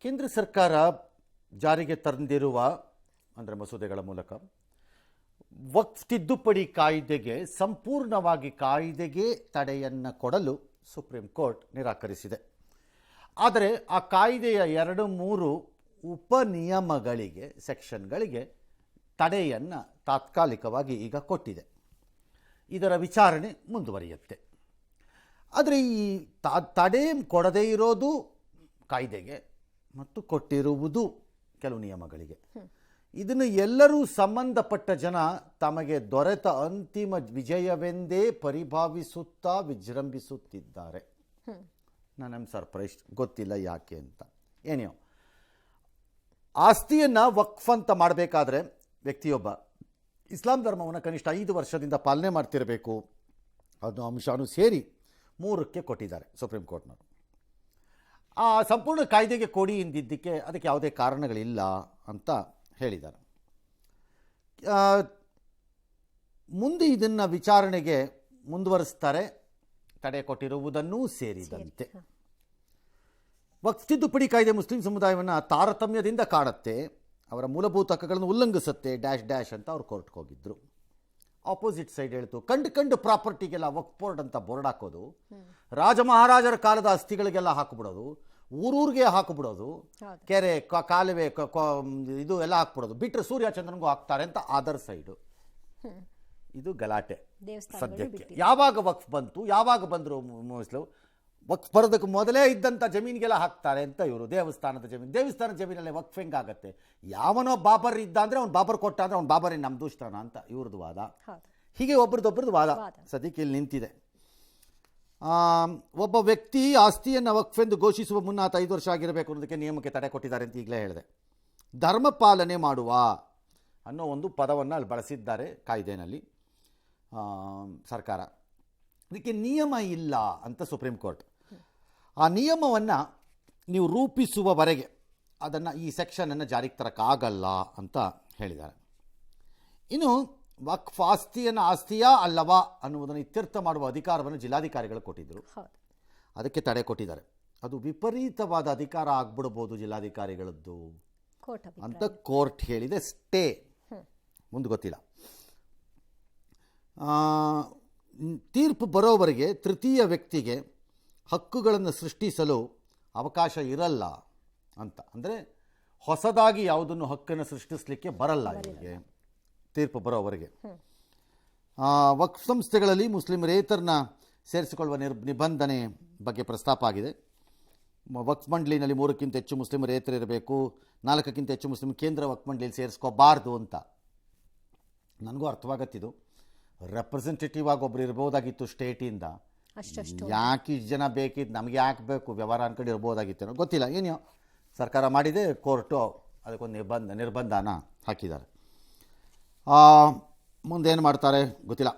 ಕೇಂದ್ರ ಸರ್ಕಾರ ಜಾರಿಗೆ ತಂದಿರುವ ಅಂದರೆ ಮಸೂದೆಗಳ ಮೂಲಕ ವಕ್ಫ್ ತಿದ್ದುಪಡಿ ಕಾಯ್ದೆಗೆ ಸಂಪೂರ್ಣವಾಗಿ ಕಾಯ್ದೆಗೆ ತಡೆಯನ್ನು ಕೊಡಲು ಸುಪ್ರೀಂ ಕೋರ್ಟ್ ನಿರಾಕರಿಸಿದೆ. ಆದರೆ ಆ ಕಾಯ್ದೆಯ 2-3 ಉಪನಿಯಮಗಳಿಗೆ ಸೆಕ್ಷನ್ಗಳಿಗೆ ತಡೆಯನ್ನು ತಾತ್ಕಾಲಿಕವಾಗಿ ಈಗ ಕೊಟ್ಟಿದೆ. ಇದರ ವಿಚಾರಣೆ ಮುಂದುವರಿಯುತ್ತೆ. ಆದರೆ ಈ ತಡೆ ಕೊಡದೇ ಇರೋದು ಕಾಯ್ದೆಗೆ ಮತ್ತು ಕೊಟ್ಟಿರುವುದು ಕೆಲವು ನಿಯಮಗಳಿಗೆ. ಇದನ್ನು ಎಲ್ಲರೂ ಸಂಬಂಧಪಟ್ಟ ಜನ ತಮಗೆ ದೊರೆತ ಅಂತಿಮ ವಿಜಯವೆಂದೇ ಪರಿಭಾವಿಸುತ್ತಾ ವಿಜೃಂಭಿಸುತ್ತಿದ್ದಾರೆ. ನಾನು ಸರ್ಪ್ರೈಸ್, ಗೊತ್ತಿಲ್ಲ ಯಾಕೆ ಅಂತ. ಏನೇನೋ ಆಸ್ತಿಯನ್ನು ವಕ್ಫ್ ಅಂತ ಮಾಡಬೇಕಾದ್ರೆ ವ್ಯಕ್ತಿಯೊಬ್ಬ ಇಸ್ಲಾಂ ಧರ್ಮವನ್ನು ಕನಿಷ್ಠ 5 ವರ್ಷದಿಂದ ಪಾಲನೆ ಮಾಡ್ತಿರಬೇಕು ಅನ್ನೋ ಅಂಶನೂ ಸೇರಿ 3ಕ್ಕೆ ಕೊಟ್ಟಿದ್ದಾರೆ ಸುಪ್ರೀಂ ಕೋರ್ಟ್ನವರು. ಆ ಸಂಪೂರ್ಣ ಕಾಯ್ದೆಗೆ ಕೊಡಿ ಎಂದಿದ್ದಕ್ಕೆ ಅದಕ್ಕೆ ಯಾವುದೇ ಕಾರಣಗಳಿಲ್ಲ ಅಂತ ಹೇಳಿದ್ದಾರೆ. ಮುಂದೆ ಇದನ್ನು ವಿಚಾರಣೆಗೆ ಮುಂದುವರಿಸ್ತಾರೆ, ತಡೆ ಕೊಟ್ಟಿರುವುದನ್ನೂ ಸೇರಿದಂತೆ. ವಕ್ಫ್ ತಿದ್ದುಪಡಿ ಕಾಯ್ದೆ ಮುಸ್ಲಿಂ ಸಮುದಾಯವನ್ನು ತಾರತಮ್ಯದಿಂದ ಕಾಡುತ್ತೆ, ಅವರ ಮೂಲಭೂತ ಹಕ್ಕುಗಳನ್ನು ಉಲ್ಲಂಘಿಸುತ್ತೆ ಡ್ಯಾಶ್ ಅಂತ ಅವ್ರು ಕೋರ್ಟ್ಗೆ ಹೋಗಿದ್ರು. ಆಪೋಸಿಟ್ ಸೈಡ್ ಹೇಳ್ತು, ಕಂಡು ಪ್ರಾಪರ್ಟಿಗೆಲ್ಲ ವಕ್ಫ್ ಬೋರ್ಡ್ ಅಂತ ಬೋರ್ಡ್ ಹಾಕೋದು, ರಾಜ ಮಹಾರಾಜರ ಕಾಲದ ಆಸ್ತಿಗಳಿಗೆಲ್ಲ ಹಾಕಿಬಿಡೋದು, ಊರೂರಿಗೆ ಹಾಕಿಬಿಡೋದು, ಕೆರೆ ಕಾಲುವೆ ಇದು ಎಲ್ಲ ಹಾಕ್ಬಿಡೋದು, ಬಿಟ್ಟರೆ ಸೂರ್ಯ ಚಂದ್ರನಿಗೂ ಹಾಕ್ತಾರೆ ಅಂತ ಅದರ್ ಸೈಡು. ಇದು ಗಲಾಟೆ ಸದ್ಯಕ್ಕೆ. ಯಾವಾಗ ವಕ್ಫ್ ಬಂತು, ಯಾವಾಗ ಬಂದರು ಮುಸ್ಲಿಂ, ವಕ್ಫ್ ಬರೋದಕ್ಕೆ ಮೊದಲೇ ಇದ್ದಂಥ ಜಮೀನಿಗೆಲ್ಲ ಹಾಕ್ತಾರೆ ಅಂತ ಇವರು. ದೇವಸ್ಥಾನದ ಜಮೀನಲ್ಲೇ ವಕ್ಫ್ ಹೆಂಗಾಗತ್ತೆ? ಯಾವನೋ ಬಾಬರ್ ಇದ್ದ ಅಂದರೆ ಅವ್ನು ಬಾಬರ್ ಕೊಟ್ಟ ಅಂದರೆ ಅವ್ನು ಬಾಬರೇ ನಮ್ಮ ದುಷ್ಟನ ಅಂತ ಇವ್ರದ್ದು ವಾದ. ಹೀಗೆ ಒಬ್ರದ್ದೊಬ್ರದ್ದು ವಾದ ಸದ್ಯಕ್ಕೆ ಇಲ್ಲಿ ನಿಂತಿದೆ. ಒಬ್ಬ ವ್ಯಕ್ತಿ ಆಸ್ತಿಯನ್ನು ವಕ್ಫ್ ಎಂದು ಘೋಷಿಸುವ ಮುನ್ನ 5 ವರ್ಷ ಆಗಿರಬೇಕು ಅನ್ನೋದಕ್ಕೆ ನಿಯಮಕ್ಕೆ ತಡೆ ಕೊಟ್ಟಿದ್ದಾರೆ ಅಂತ ಈಗಲೇ ಹೇಳಿದೆ. ಧರ್ಮ ಪಾಲನೆ ಮಾಡುವ ಅನ್ನೋ ಒಂದು ಪದವನ್ನು ಅಲ್ಲಿ ಬಳಸಿದ್ದಾರೆ ಕಾಯ್ದೆನಲ್ಲಿ ಸರ್ಕಾರ. ಅದಕ್ಕೆ ನಿಯಮ ಇಲ್ಲ ಅಂತ ಸುಪ್ರೀಂ ಕೋರ್ಟ್. ಆ ನಿಯಮವನ್ನು ನೀವು ರೂಪಿಸುವವರೆಗೆ ಅದನ್ನು ಈ ಸೆಕ್ಷನನ್ನು ಜಾರಿಗೆ ತರೋಕ್ಕಾಗಲ್ಲ ಅಂತ ಹೇಳಿದ್ದಾರೆ. ಇನ್ನು ವಕ್ಫ್ ಆಸ್ತಿಯನ್ನು ಆಸ್ತಿಯಾ ಅಲ್ಲವಾ ಅನ್ನುವುದನ್ನು ಇತ್ಯರ್ಥ ಮಾಡುವ ಅಧಿಕಾರವನ್ನು ಜಿಲ್ಲಾಧಿಕಾರಿಗಳು ಕೊಟ್ಟಿದ್ದರು. ಅದಕ್ಕೆ ತಡೆ ಕೊಟ್ಟಿದ್ದಾರೆ. ಅದು ವಿಪರೀತವಾದ ಅಧಿಕಾರ ಆಗ್ಬಿಡ್ಬೋದು ಜಿಲ್ಲಾಧಿಕಾರಿಗಳದ್ದು ಅಂತ ಕೋರ್ಟ್ ಹೇಳಿದೆ. ಸ್ಟೇ ಮುಂದೆ ಗೊತ್ತಿಲ್ಲ. ತೀರ್ಪು ಬರೋವರೆಗೆ ತೃತೀಯ ವ್ಯಕ್ತಿಗೆ ಹಕ್ಕುಗಳನ್ನು ಸೃಷ್ಟಿಸಲು ಅವಕಾಶ ಇರಲ್ಲ ಅಂತ. ಅಂದರೆ ಹೊಸದಾಗಿ ಯಾವುದನ್ನು ಹಕ್ಕನ್ನು ಸೃಷ್ಟಿಸಲಿಕ್ಕೆ ಬರಲ್ಲ ಇವರಿಗೆ ತೀರ್ಪು ಬರೋವರೆಗೆ. ವಕ್ಫ್ ಸಂಸ್ಥೆಗಳಲ್ಲಿ ಮುಸ್ಲಿಮರೇತರನ್ನ ಸೇರಿಸಿಕೊಳ್ಳುವ ನಿಬಂಧನೆ ಬಗ್ಗೆ ಪ್ರಸ್ತಾಪ ಆಗಿದೆ. ವಕ್ಫ್ ಮಂಡಳಿನಲ್ಲಿ 3ಕ್ಕಿಂತ ಹೆಚ್ಚು ಮುಸ್ಲಿಮರೇತರಿರಬೇಕು, 4ಕ್ಕಿಂತ ಹೆಚ್ಚು ಮುಸ್ಲಿಂ ಕೇಂದ್ರ ವಕ್ಫ್ ಮಂಡಳಿಯಲ್ಲಿ ಸೇರಿಸ್ಕೋಬಾರ್ದು ಅಂತ. ನನಗೂ ಅರ್ಥವಾಗತ್ತಿದು. ರೆಪ್ರೆಸೆಂಟೇಟಿವ್ ಆಗಿ ಒಬ್ರು ಇರ್ಬೋದಾಗಿತ್ತು ಸ್ಟೇಟಿಂದ, ಯಾಕೆ ಇಷ್ಟು ಜನ ಬೇಕಿದ್ದು, ನಮಗೆ ಯಾಕೆ ಬೇಕು ವ್ಯವಹಾರ ಅನ್ಕೊಂಡು ಇರ್ಬೋದಾಗಿತ್ತೇನೋ ಗೊತ್ತಿಲ್ಲ. ಏನೋ ಸರ್ಕಾರ ಮಾಡಿದೆ, ಕೋರ್ಟು ಅದಕ್ಕೊಂದು ನಿರ್ಬಂಧನ ಹಾಕಿದ್ದಾರೆ. ಮುಂದೇನು ಮಾಡ್ತಾರೆ ಗೊತ್ತಿಲ್ಲ.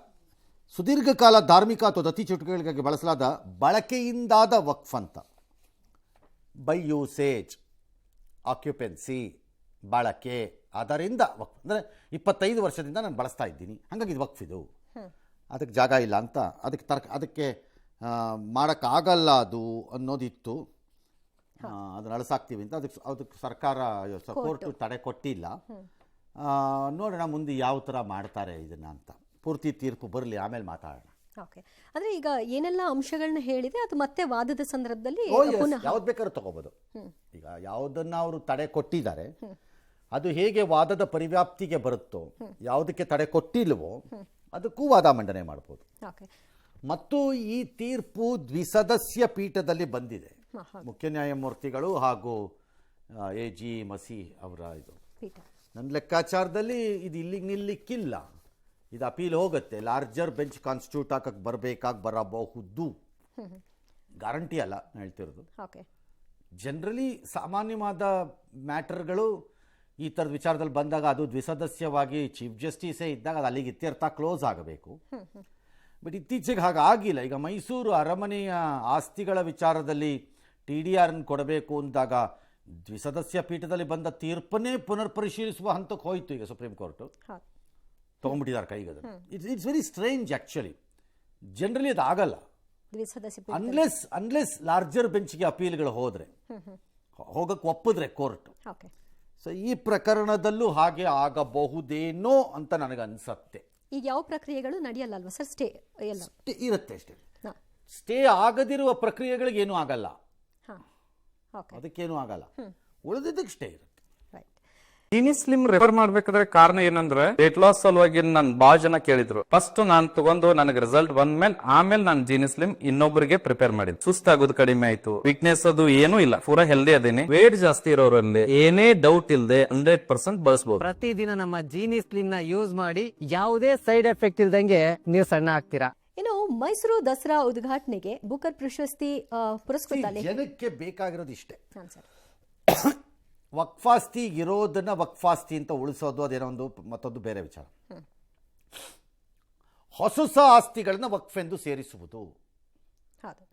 ಸುದೀರ್ಘಕಾಲ ಧಾರ್ಮಿಕ ಅಥವಾ ದತ್ತಿ ಚಟುವಟಿಕೆಗಳಿಗಾಗಿ ಬಳಸಲಾದ ಬಳಕೆಯಿಂದಾದ ವಕ್ಫ್ ಅಂತ. ಬೈ ಯೂಸೇಜ್, ಆಕ್ಯುಪೆನ್ಸಿ, ಬಳಕೆ, ಅದರಿಂದ ವಕ್ಫ್ ಅಂದರೆ 25 ವರ್ಷದಿಂದ ನಾನು ಬಳಸ್ತಾ ಇದ್ದೀನಿ, ಹಾಗಾಗಿ ಇದು ವಕ್ಫ್, ಇದು ಅದಕ್ಕೆ ಜಾಗ ಇಲ್ಲ ಅಂತ ಅದಕ್ಕೆ ಮಾಡೋಕ್ಕಾಗಲ್ಲ ಅದು ಅನ್ನೋದಿತ್ತು. ಅದನ್ನು ಅಳಿಸಾಕ್ತೀವಿ ಅಂತ ಅದಕ್ಕೆ ಸರ್ಕಾರ ಕೋರ್ಟು ತಡೆ ಕೊಟ್ಟಿಲ್ಲ. ನೋಡೋಣ ಮುಂದೆ ಯಾವ ಥರ ಮಾಡ್ತಾರೆ ಇದನ್ನು ಅಂತ. ಪೂರ್ತಿ ತೀರ್ಪು ಬರಲಿ, ಆಮೇಲೆ ಮಾತಾಡೋಣ. ಓಕೆ, ಅಂದರೆ ಈಗ ಏನೆಲ್ಲ ಅಂಶಗಳನ್ನ ಹೇಳಿದೆ ಅದು ಮತ್ತೆ ವಾದದ ಸಂದರ್ಭದಲ್ಲಿ ಯಾವ್ದು ಬೇಕಾದ್ರೂ ತಗೋಬೋದು. ಈಗ ಯಾವುದನ್ನು ಅವರು ತಡೆ ಕೊಟ್ಟಿದ್ದಾರೆ ಅದು ಹೇಗೆ ವಾದದ ಪರಿವ್ಯಾಪ್ತಿಗೆ ಬರುತ್ತೋ, ಯಾವುದಕ್ಕೆ ತಡೆ ಕೊಟ್ಟಿಲ್ವೋ ಅದಕ್ಕೂ ವಾದ ಮಂಡನೆ ಮಾಡ್ಬೋದು. ಮತ್ತು ಈ ತೀರ್ಪು ದ್ವಿಸದಸ್ಯ ಪೀಠದಲ್ಲಿ ಬಂದಿದೆ. ಮುಖ್ಯ ನ್ಯಾಯಮೂರ್ತಿಗಳು ಹಾಗೂ AG ಮಸಿ ಅವರ ಇದು. ನನ್ನ ಲೆಕ್ಕಾಚಾರದಲ್ಲಿ ಇದು ಇಲ್ಲಿಗೆ ನಿಲ್ಲಿಕ್ಕಿಲ್ಲ, ಇದು ಅಪೀಲ್ ಹೋಗುತ್ತೆ. ಲಾರ್ಜರ್ ಬೆಂಚ್ ಕಾನ್ಸ್ಟಿಟ್ಯೂಟ್ ಹಾಕಕ್ಕೆ ಬರಬಹುದು, ಗ್ಯಾರಂಟಿ ಅಲ್ಲ ಹೇಳ್ತಿರೋದು. ಜನರಲಿ ಸಾಮಾನ್ಯವಾದ ಮ್ಯಾಟರ್ಗಳು ಈ ಥರದ ವಿಚಾರದಲ್ಲಿ ಬಂದಾಗ ಅದು ದ್ವಿಸದಸ್ಯವಾಗಿ ಚೀಫ್ ಜಸ್ಟಿಸೇ ಇದ್ದಾಗ ಅದು ಅಲ್ಲಿಗೆ ಇತ್ಯರ್ಥ ಕ್ಲೋಸ್ ಆಗಬೇಕು. ಬಟ್ ಇತ್ತೀಚೆಗೆ ಹಾಗಾಗಿಲ್ಲ. ಈಗ ಮೈಸೂರು ಅರಮನೆಯ ಆಸ್ತಿಗಳ ವಿಚಾರದಲ್ಲಿ TDR ಕೊಡಬೇಕು ಅಂದಾಗ ದ್ವಿಸದಸ್ಯ ಪೀಠದಲ್ಲಿ ಬಂದ ತೀರ್ಪನ್ನೇ ಪುನರ್ ಪರಿಶೀಲಿಸುವ ಹಂತಕ್ಕೆ ಹೋಯಿತು. ಈಗ ಸುಪ್ರೀಂ ಕೋರ್ಟು ತೊಗೊಂಡ್ಬಿಟ್ಟಿದ್ದಾರೆ ಕೈಗೆ. It's very strange actually. Generally ಅದು ಆಗಲ್ಲ ಅನ್ಲೆಸ್ ಲಾರ್ಜರ್ ಬೆಂಚ್ಗೆ ಅಪೀಲ್ಗಳು ಹೋದರೆ. ಹೋಗಕ್ಕೆ ಒಪ್ಪಿದ್ರೆ ಕೋರ್ಟ್. ಓಕೆ. ಸೊ ಈ ಪ್ರಕರಣದಲ್ಲೂ ಹಾಗೆ ಆಗಬಹುದೇನೋ ಅಂತ ನನಗನ್ಸತ್ತೆ. ಈಗ ಯಾವ ಪ್ರಕ್ರಿಯೆಗಳು ನಡೆಯಲ್ಲ ಅಲ್ವಾ ಸರ್? ಸ್ಟೇ ಎಲ್ಲ ಇರುತ್ತೆ ಅಷ್ಟೇ. ಹಾಂ. ಸ್ಟೇ ಆಗದಿರುವ ಪ್ರಕ್ರಿಯೆಗಳಿಗೆ ಏನೂ ಆಗಲ್ಲ, ಹಾಂ. ಓಕೆ. ಅದಕ್ಕೇನೂ ಆಗಲ್ಲ, ಉಳಿದಿದ್ದಕ್ಕೆ ಸ್ಟೇ ಇರುತ್ತೆ. ಜೀನಿ ಸ್ಲಿಮ್ ರೆಫರ್ ಮಾಡ್ಬೇಕಾದ್ರೆ ಕಾರಣ ಏನಂದ್ರೆ ವೇಟ್ ಲಾಸ್ ಸಲುವಾಗಿ ನನ್ ಬಾಳ ಜನ ಕೇಳಿದ್ರು. ಫಸ್ಟ್ ನಾನ್ ತಗೊಂಡು ನನಗೆ ರಿಸಲ್ಟ್ ಬಂದ್ಮೇಲೆ ಆಮೇಲೆ ನಾನು ಜೀನಿ ಸ್ಲಿಮ್ ಇನ್ನೊಬ್ಬರಿಗೆ ಪ್ರಿಪೇರ್ ಮಾಡಿದ್. ಸುಸ್ತಾಗೋದು ಕಡಿಮೆ ಆಯ್ತು, ವೀಕ್ನೆಸ್ ಅದು ಏನೂ ಇಲ್ಲ, ಪೂರಾ ಹೆಲ್ದಿ ಅದೇನೆ. ವೇಟ್ ಜಾಸ್ತಿ ಇರೋರಲ್ಲಿ ಏನೇ ಡೌಟ್ ಇಲ್ಲದೆ 100% ಬಳಸಬಹುದು. ಪ್ರತಿದಿನ ನಮ್ಮ ಜೀನಿ ಸ್ಲಿಮ್ ನ ಯೂಸ್ ಮಾಡಿ ಯಾವುದೇ ಸೈಡ್ ಎಫೆಕ್ಟ್ ಇಲ್ದಂಗೆ ನೀವು ಸಣ್ಣ ಆಗ್ತೀರಾ. ಇನ್ನು ಮೈಸೂರು ದಸರಾ ಉದ್ಘಾಟನೆಗೆ ಬುಕರ್ ಪ್ರಶಸ್ತಿ ಪುರಸ್ಕೃತ ಜನಕ್ಕೆ ಬೇಕಾಗಿರೋದು ಇಷ್ಟೇ. ಹಾಂ ಸರ್. ವಕ್ಫಾಸ್ತಿ ಇರೋದನ್ನ ವಕ್ಫಾಸ್ತಿ ಅಂತ ಉಳಿಸೋದು ಅದೇನೋ ಒಂದು ಮತ್ತೊಂದು ಬೇರೆ ವಿಚಾರ. ಹೊಸ ಆಸ್ತಿಗಳನ್ನ ವಕ್ಫ್ ಎಂದು ಸೇರಿಸುವುದು ಹೌದು.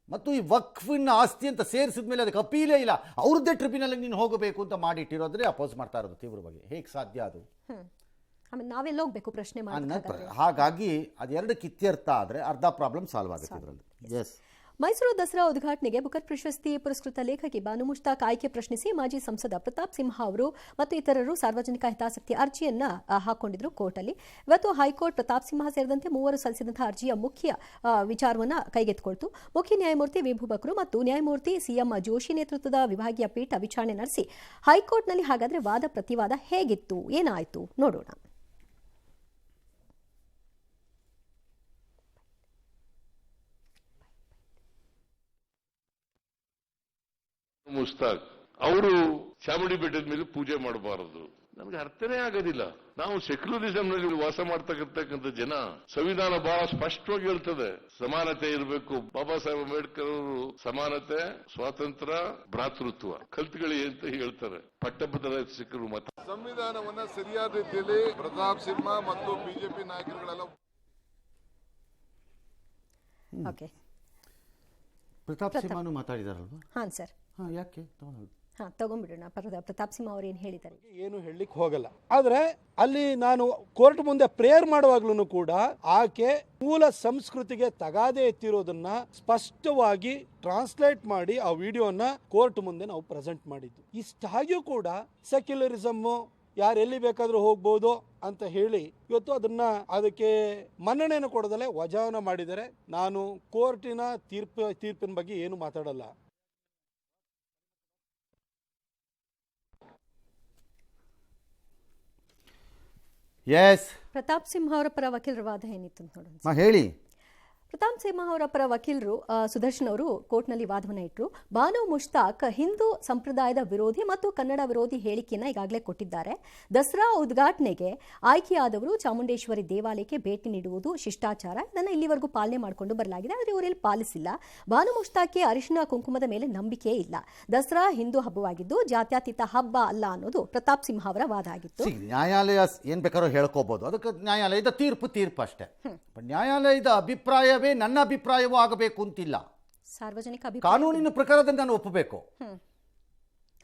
ಮತ್ತು ಈ ವಕ್ಫಿನ ಆಸ್ತಿ ಅಂತ ಸೇರಿಸಿದ ಮೇಲೆ ಅದಕ್ಕೆ ಅಪೀಲೇ ಇಲ್ಲ, ಅವ್ರದ್ದೇ ಟ್ರಿಬ್ಯುನಲ್ ನೀನು ಹೋಗಬೇಕು ಅಂತ ಮಾಡಿಟ್ಟಿರೋದ್ರೆ ಅಪೋಸ್ ಮಾಡ್ತಾ ಇರೋದು ತೀವ್ರವಾಗಿ. ಹೇಗೆ ಸಾಧ್ಯ ಅದು? ಆಮೇಲೆ ನಾವೆಲ್ಲ ಹೋಗ್ಬೇಕು ಪ್ರಶ್ನೆ ಮಾಡಿ. ಹಾಗಾಗಿ ಅದೆರಡಕ್ಕೆ ಇತ್ಯರ್ಥ ಆದರೆ ಅರ್ಧ ಪ್ರಾಬ್ಲಮ್ ಸಾಲ್ವ್ ಆಗುತ್ತೆ ಇದರಲ್ಲಿ. ಎಸ್. ಮೈಸೂರು ದಸರಾ ಉದ್ಘಾಟನೆಗೆ ಬುಕರ್ ಪ್ರಶಸ್ತಿ ಪುರಸ್ಕೃತ ಲೇಖಕಿ ಬಾನು ಮುಷ್ತಾಕ್ ಆಯ್ಕೆ ಪ್ರಶ್ನಿಸಿ ಮಾಜಿ ಸಂಸದ ಪ್ರತಾಪ್ ಸಿಂಹ ಅವರು ಮತ್ತು ಇತರರು ಸಾರ್ವಜನಿಕ ಹಿತಾಸಕ್ತಿ ಅರ್ಜಿಯನ್ನ ಹಾಕೊಂಡಿದ್ರು ಕೋರ್ಟಲ್ಲಿ. ಇವತ್ತು ಹೈಕೋರ್ಟ್ ಪ್ರತಾಪ್ ಸಿಂಹ ಸೇರಿದಂತೆ ಮೂವರು ಸಲ್ಲಿಸಿದಂತಹ ಅರ್ಜಿಯ ಮುಖ್ಯ ವಿಚಾರವನ್ನು ಕೈಗೆತ್ತಿಕೊಳ್ತು. ಮುಖ್ಯ ನ್ಯಾಯಮೂರ್ತಿ ವಿಭು ಬಕ್ರು ಮತ್ತು ನ್ಯಾಯಮೂರ್ತಿ ಸಿಎಂ ಜೋಶಿ ನೇತೃತ್ವದ ವಿಭಾಗೀಯ ಪೀಠ ವಿಚಾರಣೆ ನಡೆಸಿ ಹೈಕೋರ್ಟ್ನಲ್ಲಿ ಹಾಗಾದ್ರೆ ವಾದ ಪ್ರತಿವಾದ ಹೇಗಿತ್ತು, ಏನಾಯಿತು ನೋಡೋಣ. ಮುಸ್ತಾಕ್ ಅವರು ಚಾಮುಂಡಿ ಬೆಟ್ಟದ ಮೇಲೆ ಪೂಜೆ ಮಾಡಬಾರದು, ನನಗೆ ಅರ್ಥನೇ ಆಗೋದಿಲ್ಲ. ನಾವು ಸೆಕ್ಯುಲರಿಸಂ ನಲ್ಲಿ ವಾಸ ಮಾಡ್ತಕ್ಕಂಥ ಜನ, ಸಂವಿಧಾನ ಬಹಳ ಸ್ಪಷ್ಟವಾಗಿ ಹೇಳ್ತದೆ ಸಮಾನತೆ ಇರಬೇಕು. ಬಾಬಾ ಸಾಹೇಬ್ ಅಂಬೇಡ್ಕರ್ ಅವರು ಸಮಾನತೆ, ಸ್ವಾತಂತ್ರ್ಯ, ಭ್ರಾತೃತ್ವ ಕಲ್ತ್ಕೊಳ್ಳಿ ಅಂತ ಹೇಳ್ತಾರೆ. ಪಟ್ಟಭದ್ರ ಸಿಕ್ಕರು ಮತ ಸಂವಿಧಾನವನ್ನ ಸರಿಯಾದ ರೀತಿಯಲ್ಲಿ ಪ್ರತಾಪ್ ಸಿಂಹ ಮತ್ತು ಬಿಜೆಪಿ ನಾಯಕರುಗಳೆಲ್ಲ ಪ್ರತಾಪ್ ಸಿಂಹನು ಮಾತಾಡಿದಾರಲ್ವಾ? ಹಾಂ ಸರ್. ಯಾಕೆ ತಗೊಂಡ್ಬಿಡೋಣ. ಪ್ರತಾಪ್ ಸಿಂಹ ಅವರು ಏನು ಹೇಳಿದ್ದಾರೆ ಏನು ಹೇಳಲಿಕ್ಕೆ ಹೋಗಲ್ಲ. ಆದ್ರೆ ಅಲ್ಲಿ ನಾನು ಕೋರ್ಟ್ ಮುಂದೆ ಪ್ರೇಯರ್ ಮಾಡುವಾಗ್ಲೂ ಕೂಡ ಆಕೆ ಮೂಲ ಸಂಸ್ಕೃತಿಗೆ ತಗಾದೆ ಎತ್ತಿರೋದನ್ನ ಸ್ಪಷ್ಟವಾಗಿ ಟ್ರಾನ್ಸ್ಲೇಟ್ ಮಾಡಿ ಆ ವಿಡಿಯೋನ ಕೋರ್ಟ್ ಮುಂದೆ ನಾವು ಪ್ರೆಸೆಂಟ್ ಮಾಡಿದ್ದು. ಇಷ್ಟಾಗಿಯೂ ಕೂಡ ಸೆಕ್ಯುಲರಿಸಮ್ ಯಾರು ಎಲ್ಲಿ ಬೇಕಾದ್ರೂ ಹೋಗ್ಬೋದು ಅಂತ ಹೇಳಿ ಇವತ್ತು ಅದಕ್ಕೆ ಮನ್ನಣೆಯನ್ನು ಕೊಡದಲ್ಲೇ ವಜಾವನ್ನ ಮಾಡಿದರೆ ನಾನು ಕೋರ್ಟಿನ ತೀರ್ಪಿನ ಬಗ್ಗೆ ಏನು ಮಾತಾಡಲ್ಲ. ಎಸ್. ಪ್ರತಾಪ್ ಸಿಂಹ ಅವರ ಪರ ವಕೀಲರ ವಾದ ಏನಿತ್ತು ನೋಡೋಣ. ಹೇಳಿ. ಪ್ರತಾಪ್ ಸಿಂಹ ಅವರ ಪರ ವಕೀಲರು ಸುದರ್ಶನ್ ಅವರು ಕೋರ್ಟ್ನಲ್ಲಿ ವಾದವನ್ನು ಇಟ್ಟರು. ಬಾನು ಮುಷ್ತಾಕ್ ಹಿಂದೂ ಸಂಪ್ರದಾಯದ ವಿರೋಧಿ ಮತ್ತು ಕನ್ನಡ ವಿರೋಧಿ ಹೇಳಿಕೆಯನ್ನು ಈಗಾಗಲೇ ಕೊಟ್ಟಿದ್ದಾರೆ. ದಸರಾ ಉದ್ಘಾಟನೆಗೆ ಆಯ್ಕೆಯಾದವರು ಚಾಮುಂಡೇಶ್ವರಿ ದೇವಾಲಯಕ್ಕೆ ಭೇಟಿ ನೀಡುವುದು ಶಿಷ್ಟಾಚಾರ, ಇದನ್ನು ಇಲ್ಲಿವರೆಗೂ ಪಾಲನೆ ಮಾಡಿಕೊಂಡು ಬರಲಾಗಿದೆ, ಆದರೆ ಇವರಲ್ಲಿ ಪಾಲಿಸಿಲ್ಲ. ಬಾನು ಮುಷ್ತಾಕ್ಗೆ ಅರಿಶಿನ ಕುಂಕುಮದ ಮೇಲೆ ನಂಬಿಕೆ ಇಲ್ಲ. ದಸರಾ ಹಿಂದೂ ಹಬ್ಬವಾಗಿದ್ದು ಜಾತ್ಯತೀತ ಹಬ್ಬ ಅಲ್ಲ ಅನ್ನೋದು ಪ್ರತಾಪ್ ಸಿಂಹ ಅವರ ವಾದ ಆಗಿತ್ತು. ನ್ಯಾಯಾಲಯ ಏನ್ ಬೇಕಾದ್ರೂ ಹೇಳ್ಕೋಬಹುದು, ಅದಕ್ಕೆ ನ್ಯಾಯಾಲಯದ ತೀರ್ಪು ಅಷ್ಟೇ. ನ್ಯಾಯಾಲಯದ ಅಭಿಪ್ರಾಯವೇ ನನ್ನ ಅಭಿಪ್ರಾಯವೂ ಆಗಬೇಕು ಅಂತಿಲ್ಲ. ಸಾರ್ವಜನಿಕ ಕಾನೂನಿನ ಪ್ರಕಾರದಲ್ಲಿ ನಾನು ಒಪ್ಪಬೇಕು.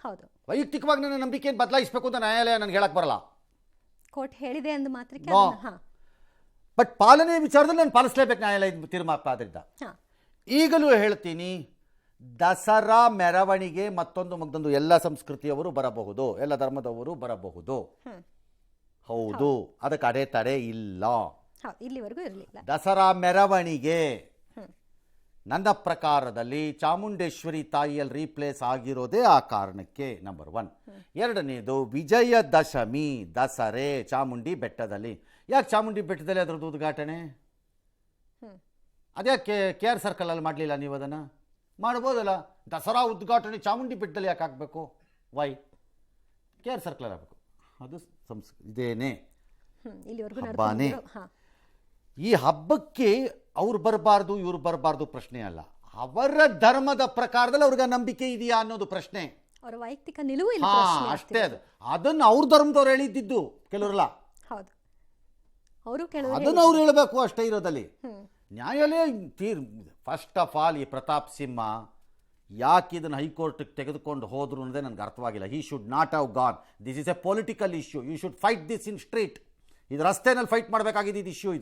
ಹೌದು. ವೈಯಕ್ತಿಕವಾಗಿ ನನ್ನ ನಂಬಿಕೆಯನ್ನು ಬದಲಾಯಿಸಬೇಕು ಅಂತ ನ್ಯಾಯಾಲಯ ನನಗೆ ಹೇಳಕ್ ಬರಲ್ಲ. ಕೋರ್ಟ್ ಹೇಳಿದೆ ಅಂದ ಮಾತ್ರಕ್ಕೆ ಬಟ್ ಪಾಲನೆ ವಿಚಾರದಲ್ಲಿ ನಾನು ಪಾಲಿಸಲೇಬೇಕು ನ್ಯಾಯಾಲಯದ ತೀರ್ಮಾನ ಆದ್ರಿಂದ. ಈಗಲೂ ಹೇಳ್ತೀನಿ, ದಸರಾ ಮೆರವಣಿಗೆ ಮತ್ತೊಂದು ಎಲ್ಲ ಸಂಸ್ಕೃತಿಯವರು ಬರಬಹುದು, ಎಲ್ಲ ಧರ್ಮದವರು ಬರಬಹುದು. ಹೌದು, ಅದಕ್ಕೆ ಅಡೆತಡೆ ಇಲ್ಲ. ಇಲ್ಲಿವರೆಗೂ ಇರಲಿಲ್ಲ. ದಸರಾ ಮೆರವಣಿಗೆ ನನ್ನ ಪ್ರಕಾರದಲ್ಲಿ ಚಾಮುಂಡೇಶ್ವರಿ ತಾಯಿಯಲ್ಲಿ ರೀಪ್ಲೇಸ್ ಆಗಿರೋದೇ ಆ ಕಾರಣಕ್ಕೆ. ನಂಬರ್ 1. ಎರಡನೇದು, ವಿಜಯದಶಮಿ ದಸರೆ ಚಾಮುಂಡಿ ಬೆಟ್ಟದಲ್ಲಿ. ಯಾಕೆ ಚಾಮುಂಡಿ ಬೆಟ್ಟದಲ್ಲಿ ಅದರದ್ದು ಉದ್ಘಾಟನೆ? ಅದ್ಯಾಕೆ KR ಸರ್ಕಲಲ್ಲಿ ಮಾಡಲಿಲ್ಲ? ನೀವು ಅದನ್ನು ಮಾಡ್ಬೋದಲ್ಲ. ದಸರಾ ಉದ್ಘಾಟನೆ ಚಾಮುಂಡಿ ಬೆಟ್ಟದಲ್ಲಿ ಯಾಕೆ ಆಗಬೇಕು? ವೈ? KR ಸರ್ಕಲ್ ಆಗಬೇಕು. ಅದು ಇದೇನೆ ಹಬ್ಬನೇ. ಈ ಹಬ್ಬಕ್ಕೆ ಅವ್ರು ಬರಬಾರ್ದು ಇವ್ರು ಬರಬಾರ್ದು ಪ್ರಶ್ನೆ ಅಲ್ಲ, ಅವರ ಧರ್ಮದ ಪ್ರಕಾರದಲ್ಲಿ ಅವ್ರಿಗೆ ನಂಬಿಕೆ ಇದೆಯಾ ಅನ್ನೋದು ಪ್ರಶ್ನೆ. ಅವರ ವೈಯಕ್ತಿಕ ನಿಲುವು ಅಷ್ಟೇ. ಅದನ್ನು ಅವ್ರ ಧರ್ಮದವ್ರು ಹೇಳಿದ್ದು ಕೆಲವರಲ್ಲ, ಅದನ್ನು ಅವ್ರು ಹೇಳಬೇಕು ಅಷ್ಟೇ ಇರೋದಲ್ಲಿ. ನ್ಯಾಯಾಲಯ ಫಸ್ಟ್ ಆಫ್ ಆಲ್ ಈ ಪ್ರತಾಪ್ ಸಿಂಹ ಯಾಕೆ ಇದನ್ನು ಹೈಕೋರ್ಟ್ಗೆ ತೆಗೆದುಕೊಂಡು ಹೋದ್ರು ಅನ್ನೋದೇ ನನಗೆ ಅರ್ಥವಾಗಿಲ್ಲ. He should not have gone. This is a political issue. You should fight this in street. ಇದು ರಸ್ತೆನಲ್ಲಿ ಫೈಟ್ ಮಾಡಬೇಕಾಗಿದ್ದು ಇದು ಇಶ್ಯೂ.